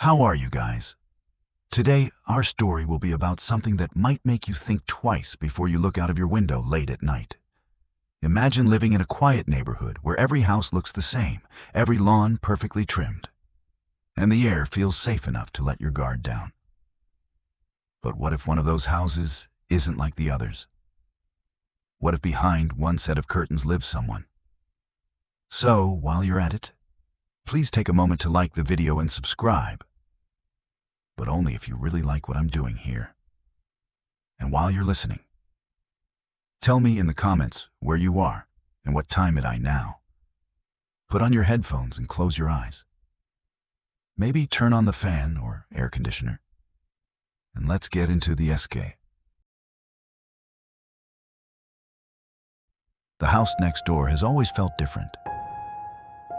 How are you guys? Today, our story will be about something that might make you think twice before you look out of your window late at night. Imagine living in a quiet neighborhood where every house looks the same, every lawn perfectly trimmed, and the air feels safe enough to let your guard down. But what if one of those houses isn't like the others? What if behind one set of curtains lives someone? So, while you're at it, please take a moment to like the video and subscribe. But only if you really like what I'm doing here. And while you're listening, tell me in the comments where you are and what time it is now. Put on your headphones and close your eyes. Maybe turn on the fan or air conditioner. And let's get into the escape. The house next door has always felt different.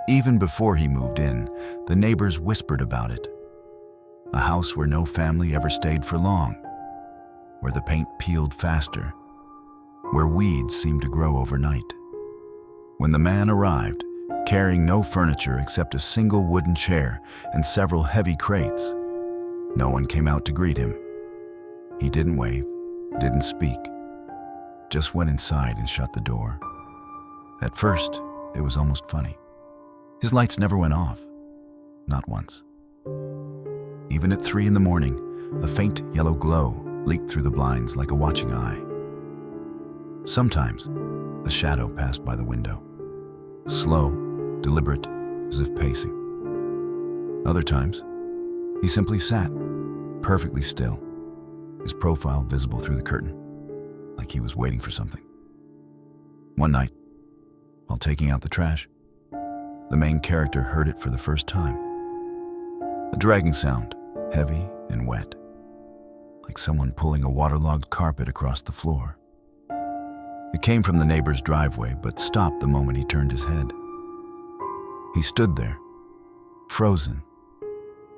Even before he moved in, the neighbors whispered about it. A house where no family ever stayed for long, where the paint peeled faster, where weeds seemed to grow overnight. When the man arrived, carrying no furniture except a single wooden chair and several heavy crates, no one came out to greet him. He didn't wave, didn't speak, just went inside and shut the door. At first, it was almost funny. His lights never went off, not once. Even at 3 in the morning, a faint yellow glow leaked through the blinds like a watching eye. Sometimes, a shadow passed by the window, slow, deliberate, as if pacing. Other times, he simply sat, perfectly still, his profile visible through the curtain, like he was waiting for something. One night, while taking out the trash, the main character heard it for the first time. A dragging sound, heavy and wet, like someone pulling a waterlogged carpet across the floor. It came from the neighbor's driveway, but stopped the moment he turned his head. He stood there, frozen,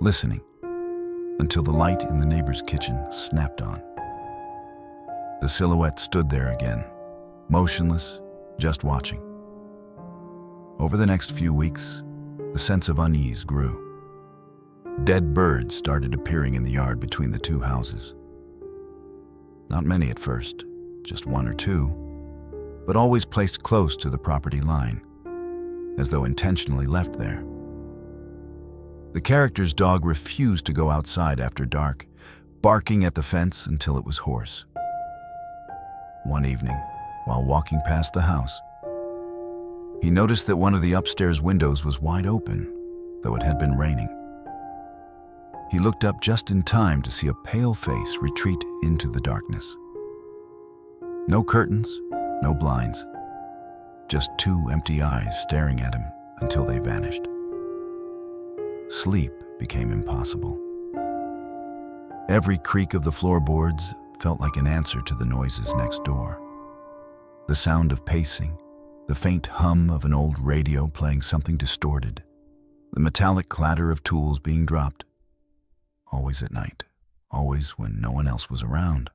listening, until the light in the neighbor's kitchen snapped on. The silhouette stood there again, motionless, just watching. Over the next few weeks, the sense of unease grew. Dead birds started appearing in the yard between the two houses. Not many at first, just 1 or 2, but always placed close to the property line, as though intentionally left there. The character's dog refused to go outside after dark, barking at the fence until it was hoarse. One evening, while walking past the house, he noticed that one of the upstairs windows was wide open, though it had been raining. He looked up just in time to see a pale face retreat into the darkness. No curtains, no blinds, just 2 empty eyes staring at him until they vanished. Sleep became impossible. Every creak of the floorboards felt like an answer to the noises next door. The sound of pacing, the faint hum of an old radio playing something distorted, the metallic clatter of tools being dropped. Always at night, always when no one else was around.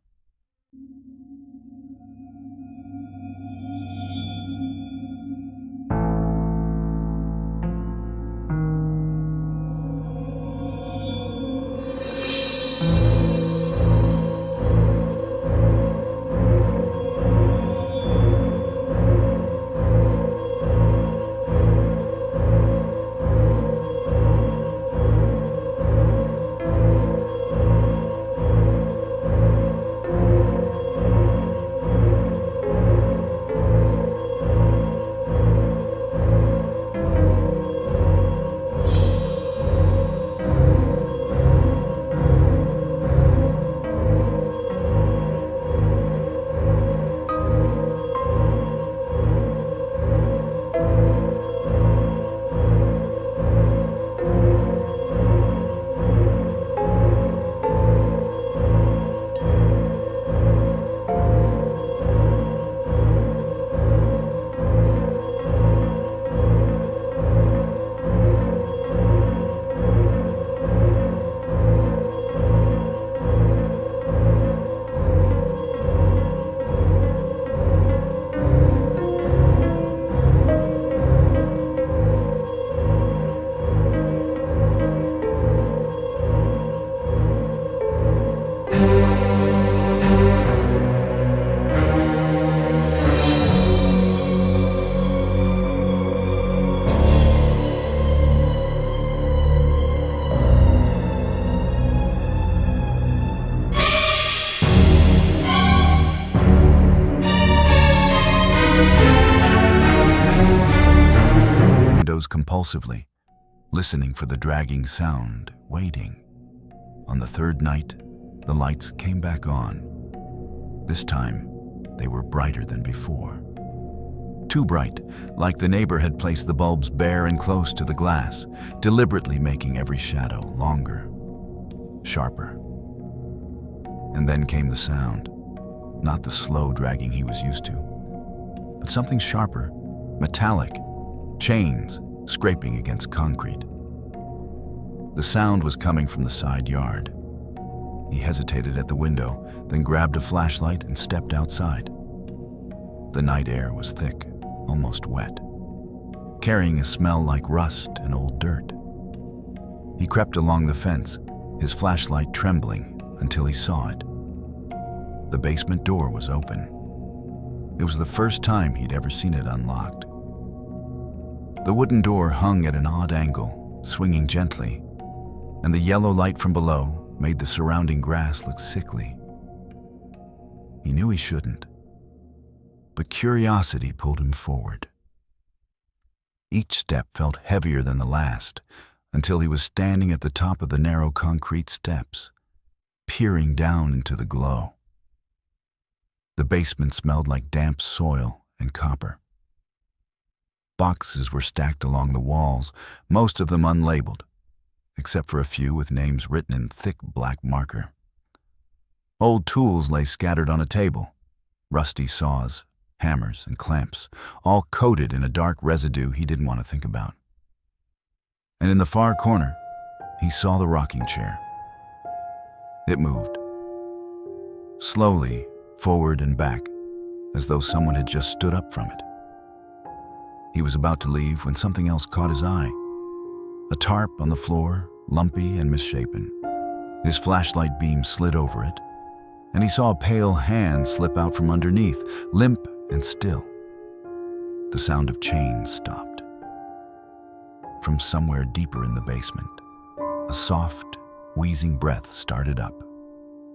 compulsively, listening for the dragging sound, waiting. On the third night, the lights came back on. This time, they were brighter than before. Too bright, like the neighbor had placed the bulbs bare and close to the glass, deliberately making every shadow longer, sharper. And then came the sound, not the slow dragging he was used to, but something sharper, metallic, chains scraping against concrete. The sound was coming from the side yard. He hesitated at the window, then grabbed a flashlight and stepped outside. The night air was thick, almost wet, carrying a smell like rust and old dirt. He crept along the fence, his flashlight trembling until he saw it. The basement door was open. It was the first time he'd ever seen it unlocked. The wooden door hung at an odd angle, swinging gently, and the yellow light from below made the surrounding grass look sickly. He knew he shouldn't, but curiosity pulled him forward. Each step felt heavier than the last, until he was standing at the top of the narrow concrete steps, peering down into the glow. The basement smelled like damp soil and copper. Boxes were stacked along the walls, most of them unlabeled, except for a few with names written in thick black marker. Old tools lay scattered on a table, rusty saws, hammers, and clamps, all coated in a dark residue he didn't want to think about. And in the far corner, he saw the rocking chair. It moved, slowly forward and back, as though someone had just stood up from it. He was about to leave when something else caught his eye. A tarp on the floor, lumpy and misshapen. His flashlight beam slid over it, and he saw a pale hand slip out from underneath, limp and still. The sound of chains stopped. From somewhere deeper in the basement, a soft, wheezing breath started up.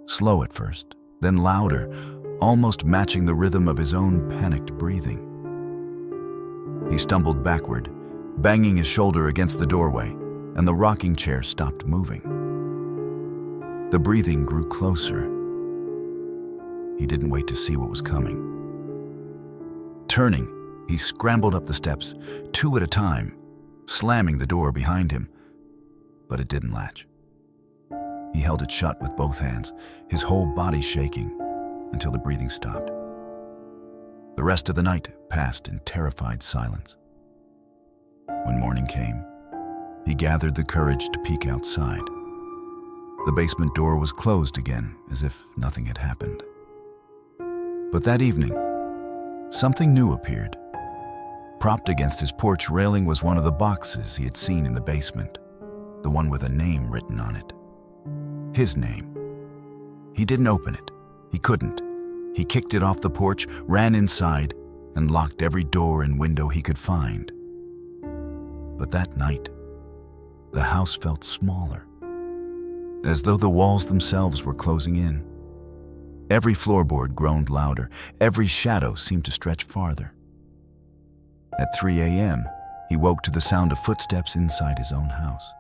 Slow at first, then louder, almost matching the rhythm of his own panicked breathing. He stumbled backward, banging his shoulder against the doorway, and the rocking chair stopped moving. The breathing grew closer. He didn't wait to see what was coming. Turning, he scrambled up the steps, 2 at a time, slamming the door behind him, but it didn't latch. He held it shut with both hands, his whole body shaking, until the breathing stopped. The rest of the night passed in terrified silence. When morning came, he gathered the courage to peek outside. The basement door was closed again, as if nothing had happened. But that evening, something new appeared. Propped against his porch railing was one of the boxes he had seen in the basement, the one with a name written on it. His name. He didn't open it. He couldn't. He kicked it off the porch, ran inside, and locked every door and window he could find. But that night, the house felt smaller, as though the walls themselves were closing in. Every floorboard groaned louder. Every shadow seemed to stretch farther. At 3 a.m., he woke to the sound of footsteps inside his own house.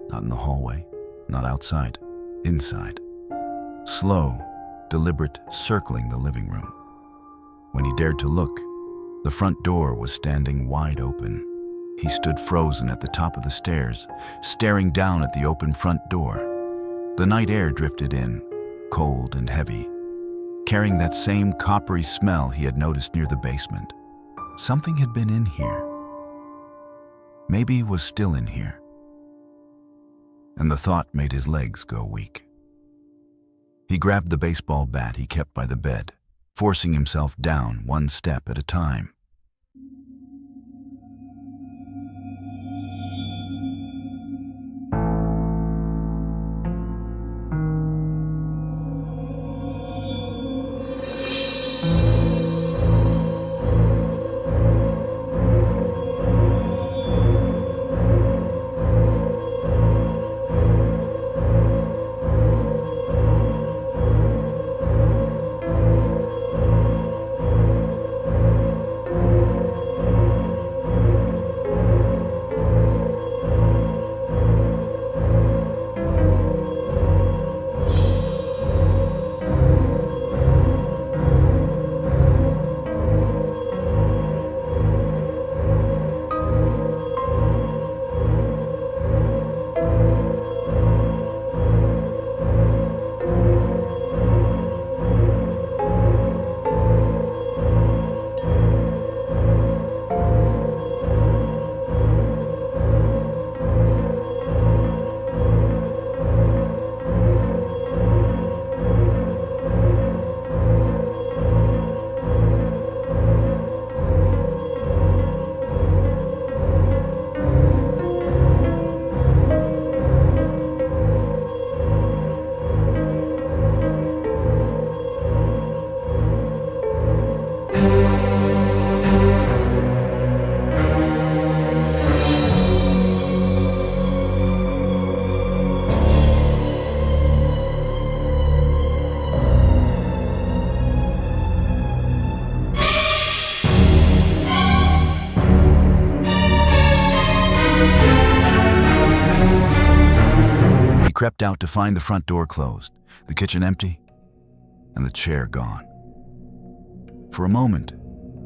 Not in the hallway, not outside, inside. Slow, deliberate, circling the living room. When he dared to look, the front door was standing wide open. He stood frozen at the top of the stairs, staring down at the open front door. The night air drifted in, cold and heavy, carrying that same coppery smell he had noticed near the basement. Something had been in here. Maybe was still in here. And the thought made his legs go weak. He grabbed the baseball bat he kept by the bed, forcing himself down 1 step at a time. crept out to find the front door closed, the kitchen empty, and the chair gone. For a moment,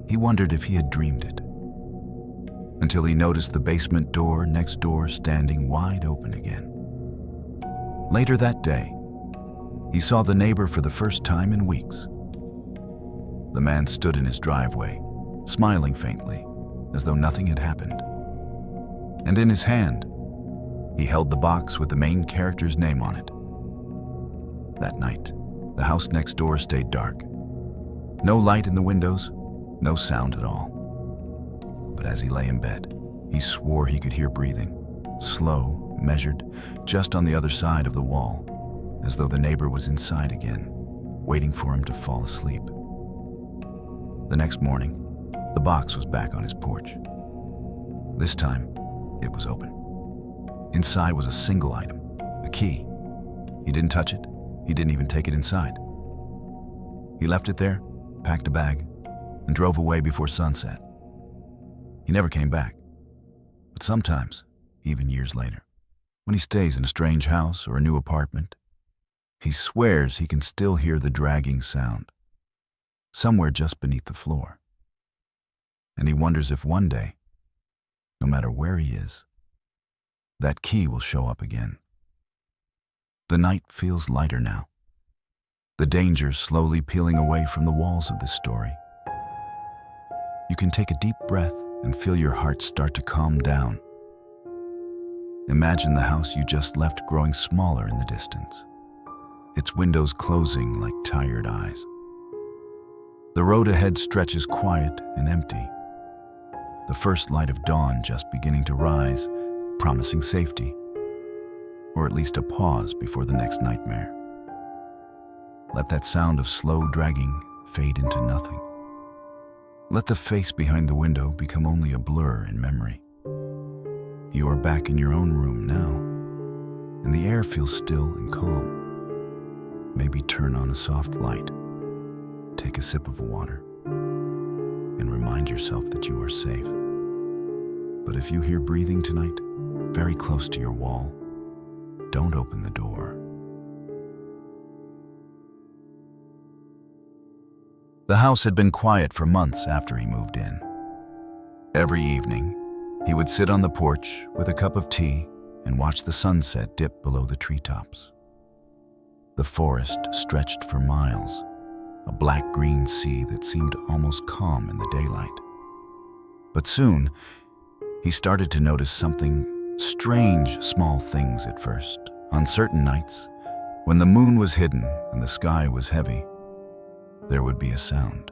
he wondered if he had dreamed it, until he noticed the basement door next door standing wide open again. Later that day, he saw the neighbor for the first time in weeks. The man stood in his driveway, smiling faintly, as though nothing had happened. And in his hand, he held the box with the main character's name on it. That night, the house next door stayed dark. No light in the windows, no sound at all. But as he lay in bed, he swore he could hear breathing, slow, measured, just on the other side of the wall, as though the neighbor was inside again, waiting for him to fall asleep. The next morning, the box was back on his porch. This time, it was open. Inside was a single item, a key. He didn't touch it. He didn't even take it inside. He left it there, packed a bag, and drove away before sunset. He never came back. But sometimes, even years later, when he stays in a strange house or a new apartment, he swears he can still hear the dragging sound, somewhere just beneath the floor. And he wonders if one day, no matter where he is, that key will show up again. The night feels lighter now, the danger slowly peeling away from the walls of this story. You can take a deep breath and feel your heart start to calm down. Imagine the house you just left growing smaller in the distance, its windows closing like tired eyes. The road ahead stretches quiet and empty, the first light of dawn just beginning to rise, promising safety, or at least a pause before the next nightmare. Let that sound of slow dragging fade into nothing. Let the face behind the window become only a blur in memory. You are back in your own room now, and the air feels still and calm. Maybe turn on a soft light, take a sip of water, and remind yourself that you are safe. But if you hear breathing tonight, very close to your wall, don't open the door. The house had been quiet for months after he moved in. Every evening, he would sit on the porch with a cup of tea and watch the sunset dip below the treetops. The forest stretched for miles, a black-green sea that seemed almost calm in the daylight. But soon, he started to notice something strange, small things at first. On certain nights, when the moon was hidden and the sky was heavy, there would be a sound.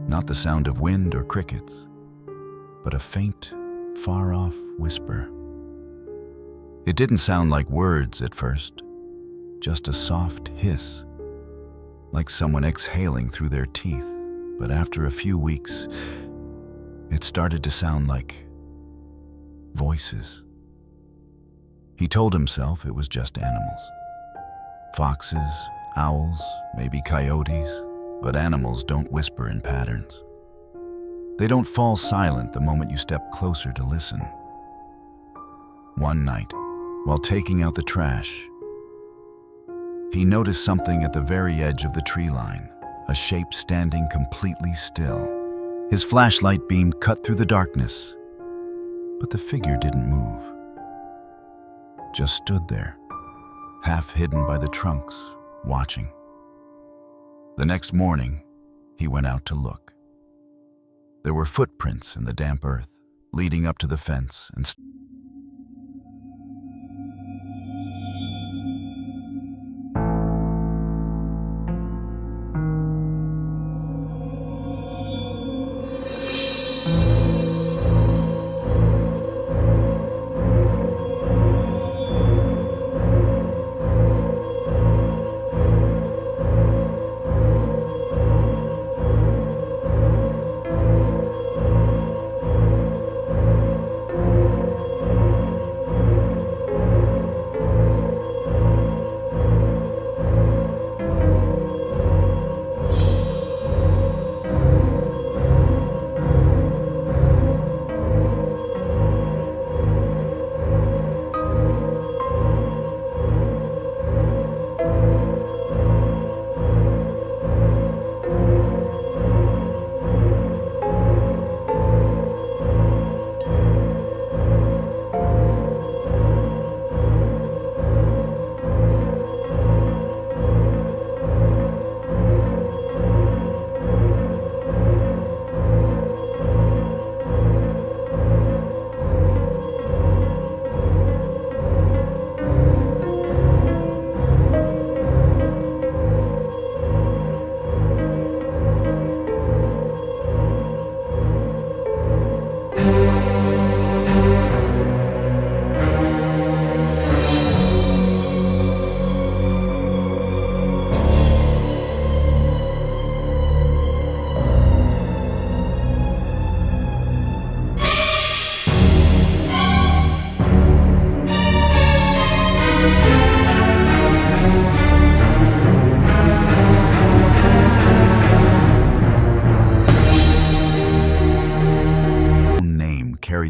Not the sound of wind or crickets, but a faint, far-off whisper. It didn't sound like words at first, just a soft hiss, like someone exhaling through their teeth. But after a few weeks, it started to sound like voices. He told himself it was just animals. Foxes, owls, maybe coyotes, but animals don't whisper in patterns. They don't fall silent the moment you step closer to listen. One night, while taking out the trash, he noticed something at the very edge of the tree line, a shape standing completely still. His flashlight beam cut through the darkness, but the figure didn't move. Just stood there, half hidden by the trunks, watching. The next morning, he went out to look. There were footprints in the damp earth, leading up to the fence and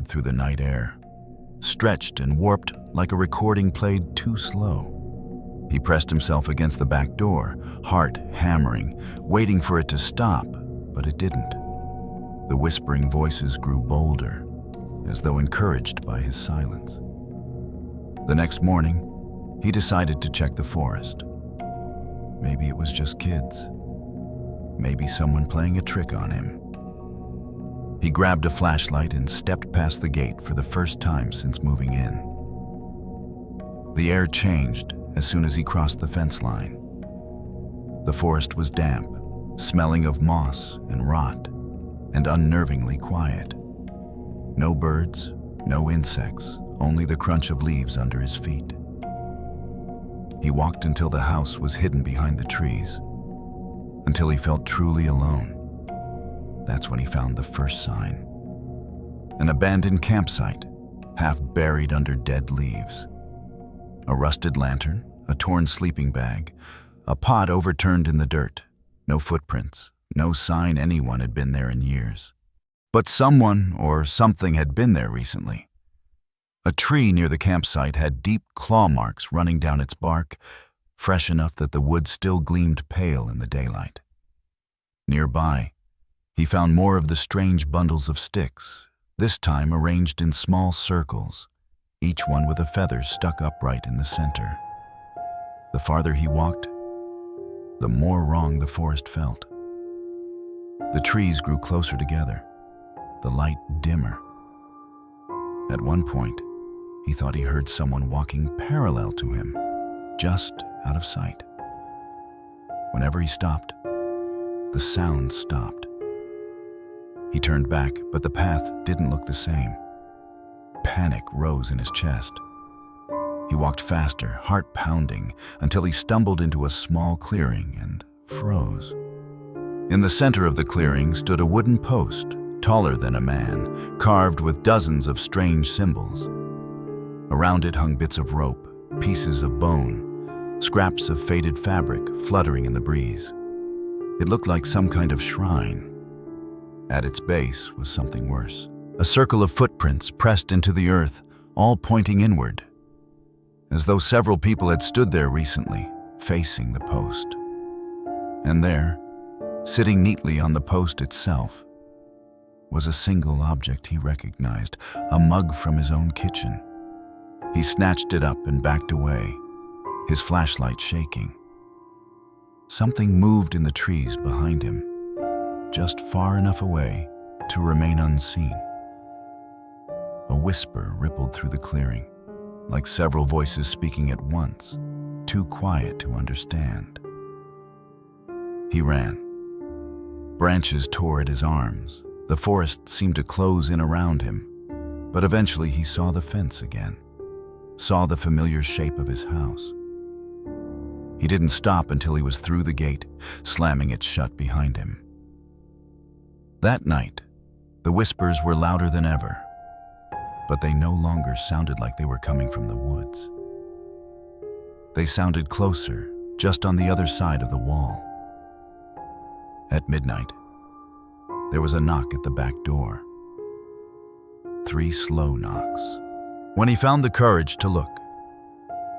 vibrate through the night air, stretched and warped like a recording played too slow. He pressed himself against the back door, heart hammering, waiting for it to stop, but it didn't. The whispering voices grew bolder, as though encouraged by his silence. The next morning, he decided to check the forest. Maybe it was just kids. Maybe someone playing a trick on him. He grabbed a flashlight and stepped past the gate for the first time since moving in. The air changed as soon as he crossed the fence line. The forest was damp, smelling of moss and rot, and unnervingly quiet. No birds, no insects, only the crunch of leaves under his feet. He walked until the house was hidden behind the trees, until he felt truly alone. That's when he found the first sign. An abandoned campsite, half buried under dead leaves. A rusted lantern, a torn sleeping bag, a pot overturned in the dirt. No footprints, no sign anyone had been there in years. But someone or something had been there recently. A tree near the campsite had deep claw marks running down its bark, fresh enough that the wood still gleamed pale in the daylight. Nearby, he found more of the strange bundles of sticks, this time arranged in small circles, each one with a feather stuck upright in the center. The farther he walked, the more wrong the forest felt. The trees grew closer together, the light dimmer. At one point, he thought he heard someone walking parallel to him, just out of sight. Whenever he stopped, the sound stopped. He turned back, but the path didn't look the same. Panic rose in his chest. He walked faster, heart pounding, until he stumbled into a small clearing and froze. In the center of the clearing stood a wooden post, taller than a man, carved with dozens of strange symbols. Around it hung bits of rope, pieces of bone, scraps of faded fabric fluttering in the breeze. It looked like some kind of shrine. At its base was something worse. A circle of footprints pressed into the earth, all pointing inward, as though several people had stood there recently, facing the post. And there, sitting neatly on the post itself, was a single object he recognized, a mug from his own kitchen. He snatched it up and backed away, his flashlight shaking. Something moved in the trees behind him, just far enough away to remain unseen. A whisper rippled through the clearing, like several voices speaking at once, too quiet to understand. He ran. Branches tore at his arms. The forest seemed to close in around him, but eventually he saw the fence again, saw the familiar shape of his house. He didn't stop until he was through the gate, slamming it shut behind him. That night, the whispers were louder than ever, but they no longer sounded like they were coming from the woods. They sounded closer, just on the other side of the wall. At midnight, there was a knock at the back door. 3 slow knocks. When he found the courage to look,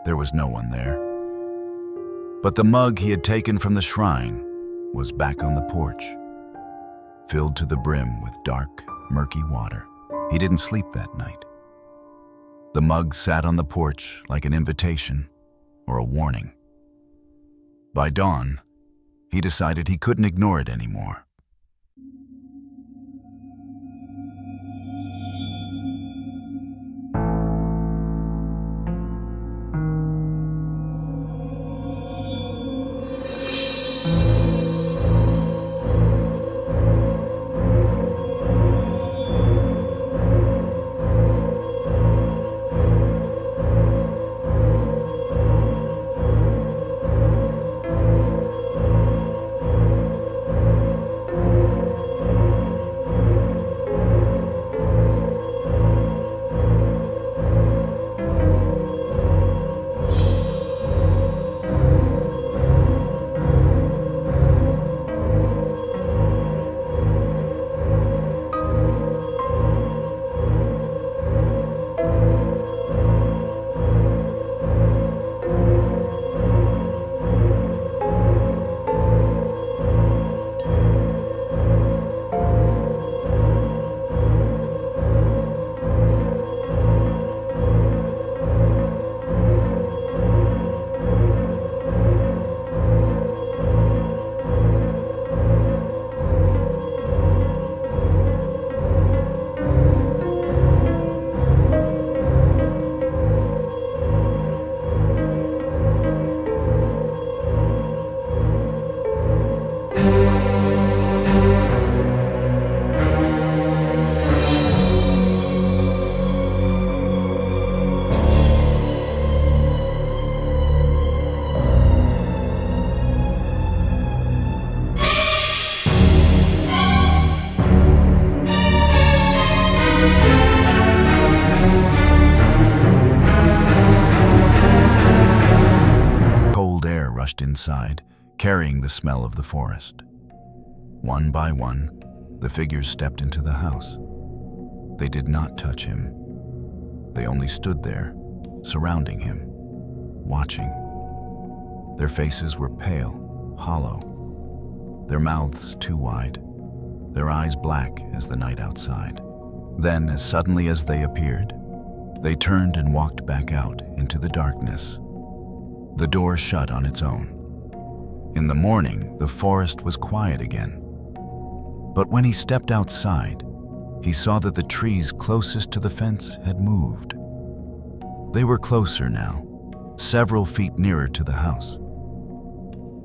there was no one there. But the mug he had taken from the shrine was back on the porch, filled to the brim with dark, murky water. He didn't sleep that night. The mug sat on the porch like an invitation or a warning. By dawn, he decided he couldn't ignore it anymore. rushed inside, carrying the smell of the forest. One by one, the figures stepped into the house. They did not touch him. They only stood there, surrounding him, watching. Their faces were pale, hollow, their mouths too wide, their eyes black as the night outside. Then, as suddenly as they appeared, they turned and walked back out into the darkness. The door shut on its own. In the morning, the forest was quiet again. But when he stepped outside, he saw that the trees closest to the fence had moved. They were closer now, several feet nearer to the house.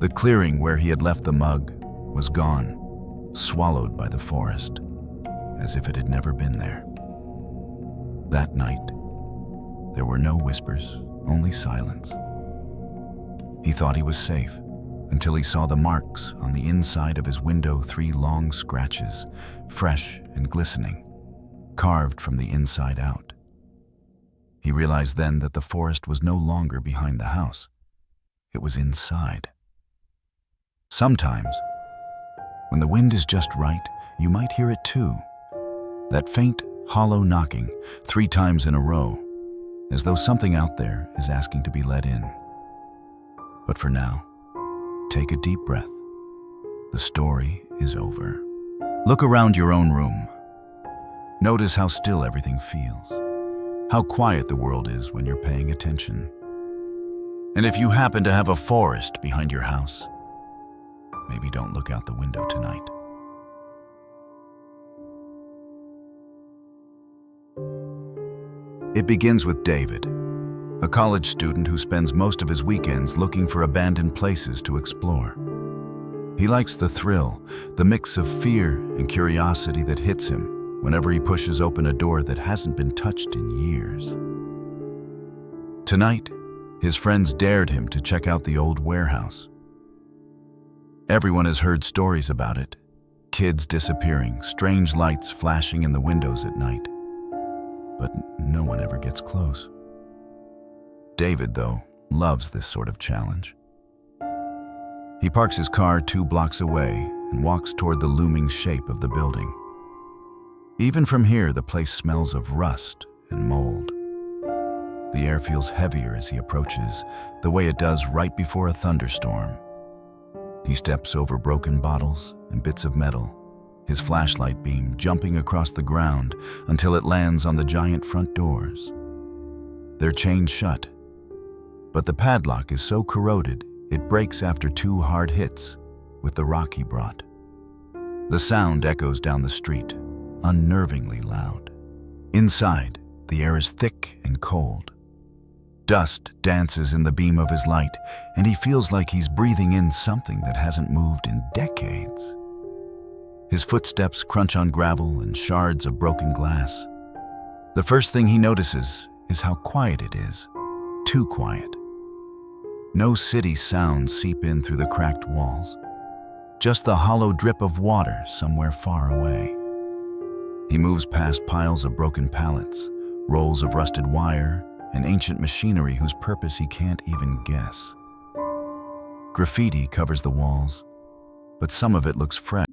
The clearing where he had left the mug was gone, swallowed by the forest, as if it had never been there. That night, there were no whispers, only silence. He thought he was safe until he saw the marks on the inside of his window, 3 long scratches, fresh and glistening, carved from the inside out. He realized then that the forest was no longer behind the house. It was inside. Sometimes, when the wind is just right, you might hear it too. That faint, hollow knocking 3 times in a row, as though something out there is asking to be let in. But for now, take a deep breath. The story is over. Look around your own room. Notice how still everything feels, how quiet the world is when you're paying attention. And if you happen to have a forest behind your house, maybe don't look out the window tonight. It begins with David, a college student who spends most of his weekends looking for abandoned places to explore. He likes the thrill, the mix of fear and curiosity that hits him whenever he pushes open a door that hasn't been touched in years. Tonight, his friends dared him to check out the old warehouse. Everyone has heard stories about it, kids disappearing, strange lights flashing in the windows at night. But no one ever gets close. David, though, loves this sort of challenge. He parks his car 2 blocks away and walks toward the looming shape of the building. Even from here, the place smells of rust and mold. The air feels heavier as he approaches, the way it does right before a thunderstorm. He steps over broken bottles and bits of metal, his flashlight beam jumping across the ground until it lands on the giant front doors. They're chained shut, but the padlock is so corroded it breaks after 2 hard hits with the rock he brought. The sound echoes down the street, unnervingly loud. Inside, the air is thick and cold. Dust dances in the beam of his light, and he feels like he's breathing in something that hasn't moved in decades. His footsteps crunch on gravel and shards of broken glass. The first thing he notices is how quiet it is. Too quiet. No city sounds seep in through the cracked walls. Just the hollow drip of water somewhere far away. He moves past piles of broken pallets, rolls of rusted wire, and ancient machinery whose purpose he can't even guess. Graffiti covers the walls, but some of it looks fresh.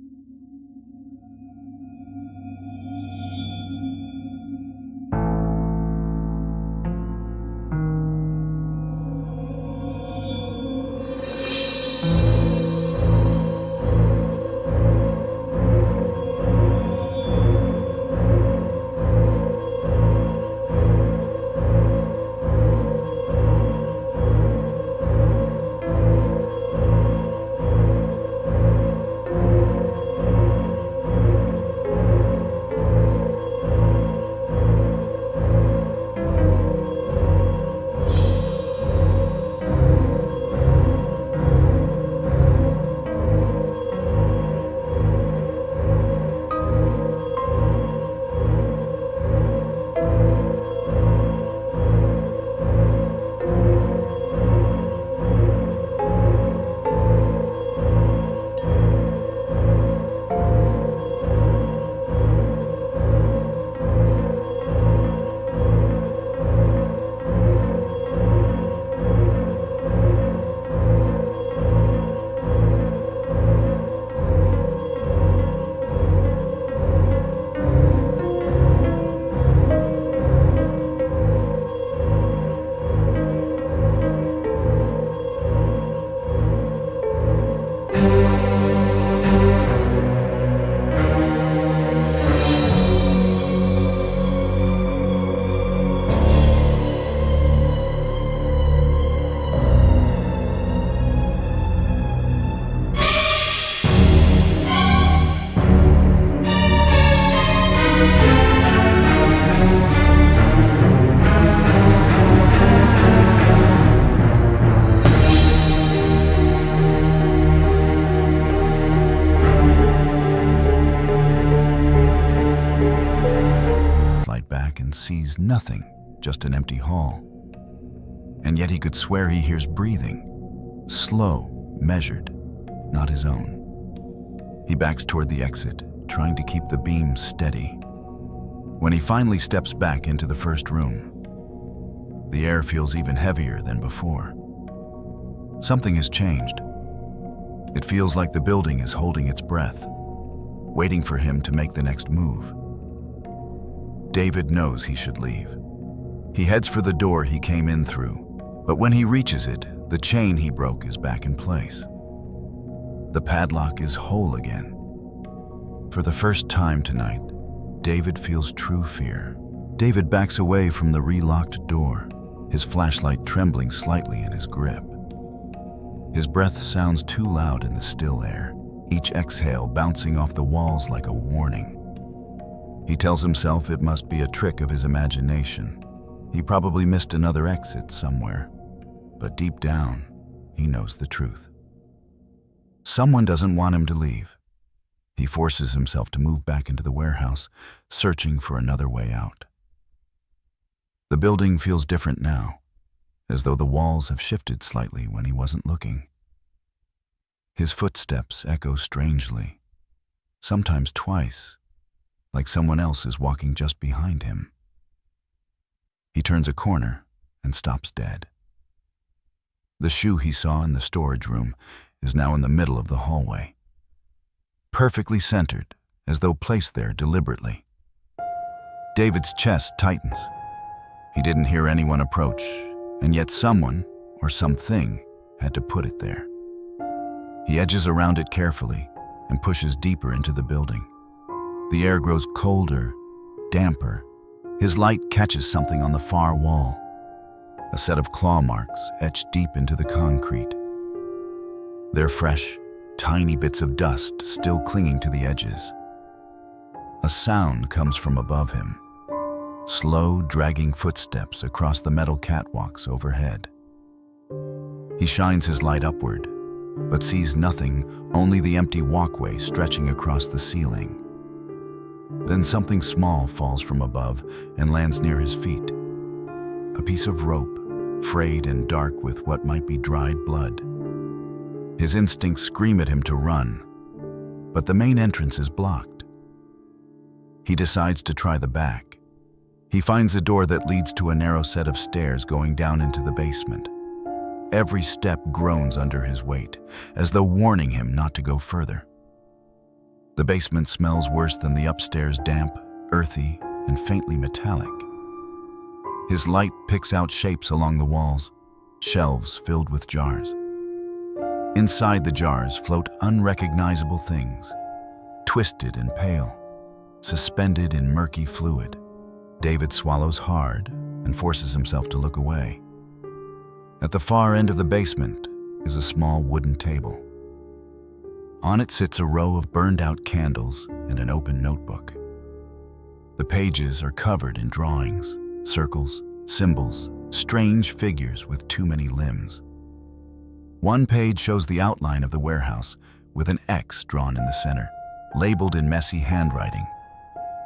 sees nothing, just an empty hall. And yet he could swear he hears breathing, slow, measured, not his own. He backs toward the exit, trying to keep the beam steady. When he finally steps back into the first room, the air feels even heavier than before. Something has changed. It feels like the building is holding its breath, waiting for him to make the next move. David knows he should leave. He heads for the door he came in through, but when he reaches it, the chain he broke is back in place. The padlock is whole again. For the first time tonight, David feels true fear. David backs away from the relocked door, his flashlight trembling slightly in his grip. His breath sounds too loud in the still air, each exhale bouncing off the walls like a warning. He tells himself it must be a trick of his imagination. He probably missed another exit somewhere, but deep down, he knows the truth. Someone doesn't want him to leave. He forces himself to move back into the warehouse, searching for another way out. The building feels different now, as though the walls have shifted slightly when he wasn't looking. His footsteps echo strangely, sometimes twice, like someone else is walking just behind him. He turns a corner and stops dead. The shoe he saw in the storage room is now in the middle of the hallway, perfectly centered, as though placed there deliberately. David's chest tightens. He didn't hear anyone approach, and yet someone, or something, had to put it there. He edges around it carefully and pushes deeper into the building. The air grows colder, damper. His light catches something on the far wall, a set of claw marks etched deep into the concrete. They're fresh, tiny bits of dust still clinging to the edges. A sound comes from above him, slow, dragging footsteps across the metal catwalks overhead. He shines his light upward, but sees nothing, only the empty walkway stretching across the ceiling. Then something small falls from above and lands near his feet. A piece of rope, frayed and dark with what might be dried blood. His instincts scream at him to run, but the main entrance is blocked. He decides to try the back. He finds a door that leads to a narrow set of stairs going down into the basement. Every step groans under his weight, as though warning him not to go further. The basement smells worse than the upstairs, damp, earthy, and faintly metallic. His light picks out shapes along the walls, shelves filled with jars. Inside the jars float unrecognizable things, twisted and pale, suspended in murky fluid. David swallows hard and forces himself to look away. At the far end of the basement is a small wooden table. On it sits a row of burned-out candles and an open notebook. The pages are covered in drawings, circles, symbols, strange figures with too many limbs. One page shows the outline of the warehouse with an X drawn in the center, labeled in messy handwriting,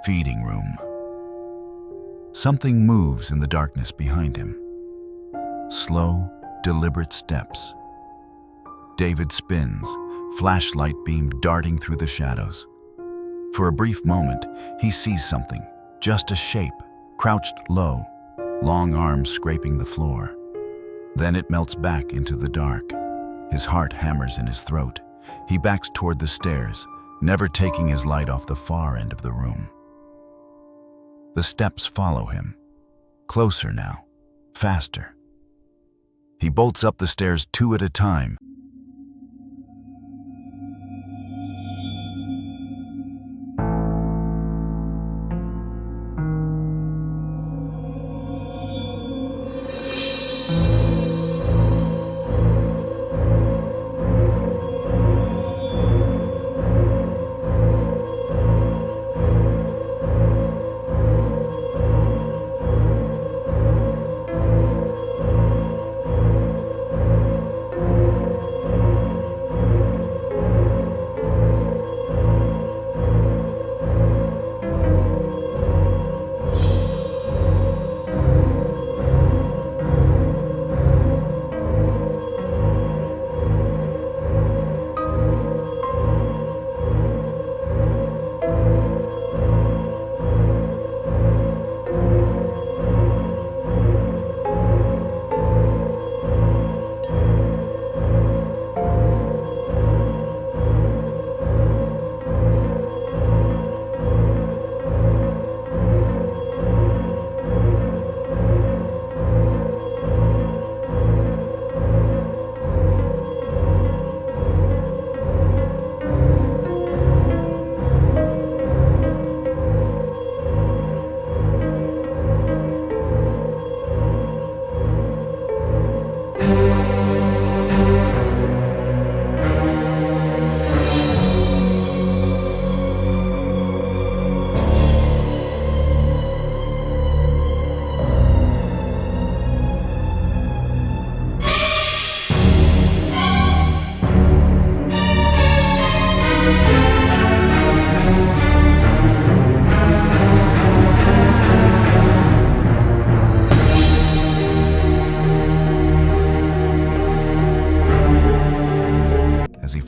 "Feeding Room." Something moves in the darkness behind him. Slow, deliberate steps. David spins, flashlight beam darting through the shadows. For a brief moment, he sees something, just a shape, crouched low, long arms scraping the floor. Then it melts back into the dark. His heart hammers in his throat. He backs toward the stairs, never taking his light off the far end of the room. The steps follow him. Closer now, faster. He bolts up the stairs 2 at a time.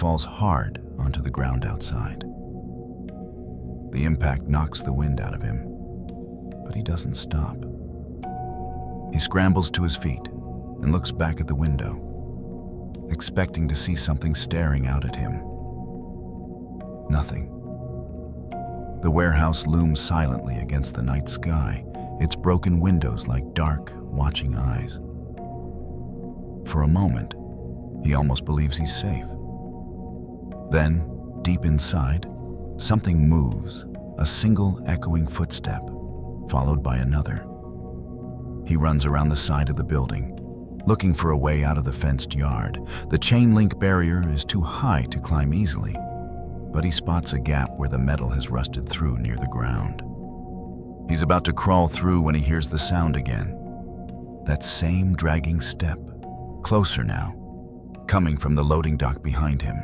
falls hard onto the ground outside. The impact knocks the wind out of him, but he doesn't stop. He scrambles to his feet and looks back at the window, expecting to see something staring out at him. Nothing. The warehouse looms silently against the night sky, its broken windows like dark, watching eyes. For a moment, he almost believes he's safe. Then, deep inside, something moves, a single echoing footstep, followed by another. He runs around the side of the building, looking for a way out of the fenced yard. The chain link barrier is too high to climb easily, but he spots a gap where the metal has rusted through near the ground. He's about to crawl through when he hears the sound again. That same dragging step, closer now, coming from the loading dock behind him.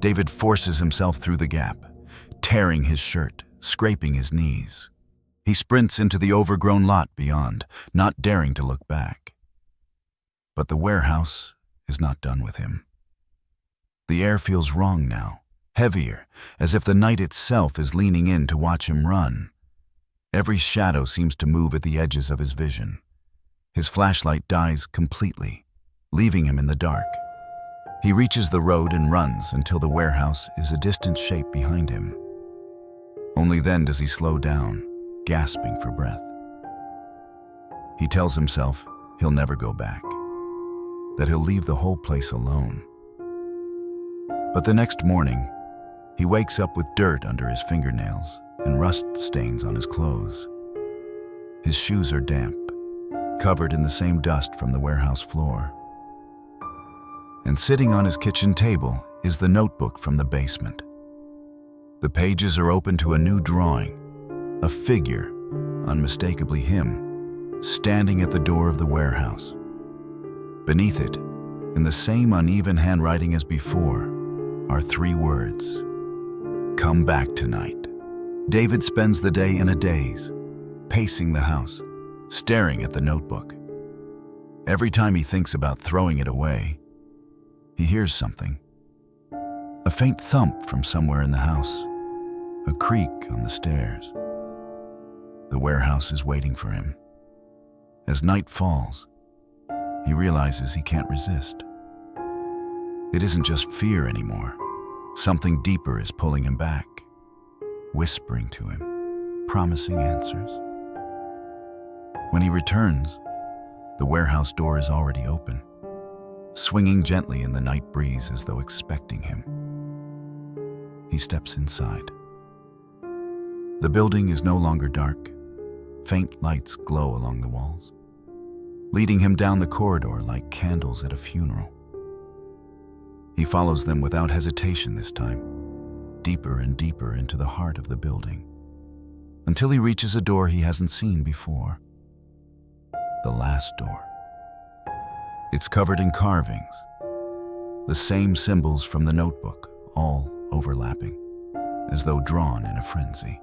David forces himself through the gap, tearing his shirt, scraping his knees. He sprints into the overgrown lot beyond, not daring to look back. But the warehouse is not done with him. The air feels wrong now, heavier, as if the night itself is leaning in to watch him run. Every shadow seems to move at the edges of his vision. His flashlight dies completely, leaving him in the dark. He reaches the road and runs until the warehouse is a distant shape behind him. Only then does he slow down, gasping for breath. He tells himself he'll never go back, that he'll leave the whole place alone. But the next morning, he wakes up with dirt under his fingernails and rust stains on his clothes. His shoes are damp, covered in the same dust from the warehouse floor. And sitting on his kitchen table is the notebook from the basement. The pages are open to a new drawing, a figure, unmistakably him, standing at the door of the warehouse. Beneath it, in the same uneven handwriting as before, are 3 words: "Come back tonight." David spends the day in a daze, pacing the house, staring at the notebook. Every time he thinks about throwing it away, he hears something. A faint thump from somewhere in the house, a creak on the stairs. The warehouse is waiting for him. As night falls, he realizes he can't resist. It isn't just fear anymore. Something deeper is pulling him back, whispering to him, promising answers. When he returns, the warehouse door is already open, swinging gently in the night breeze as though expecting him. He steps inside. The building is no longer dark. Faint lights glow along the walls, leading him down the corridor like candles at a funeral. He follows them without hesitation this time, deeper and deeper into the heart of the building, until he reaches a door he hasn't seen before. The last door. It's covered in carvings, the same symbols from the notebook, all overlapping, as though drawn in a frenzy.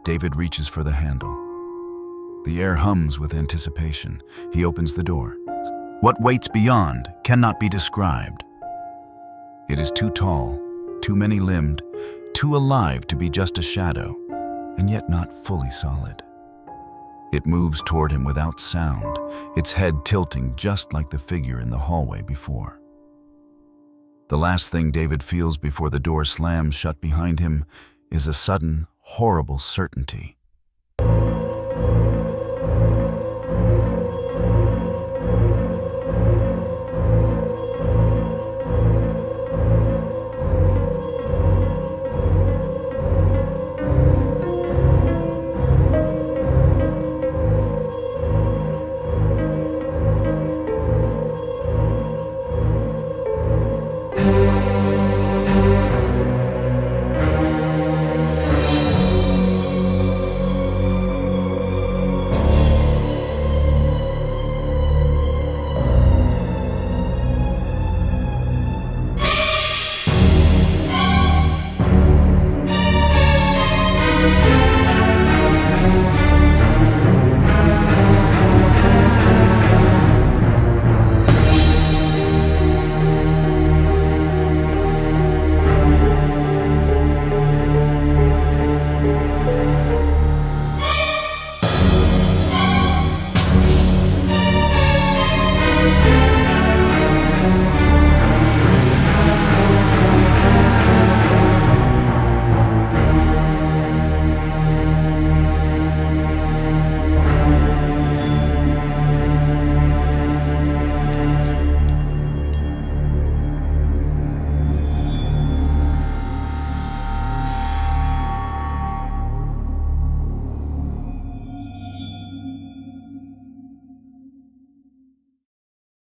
David reaches for the handle. The air hums with anticipation. He opens the door. What waits beyond cannot be described. It is too tall, too many-limbed, too alive to be just a shadow, and yet not fully solid. It moves toward him without sound, its head tilting just like the figure in the hallway before. The last thing David feels before the door slams shut behind him is a sudden, horrible certainty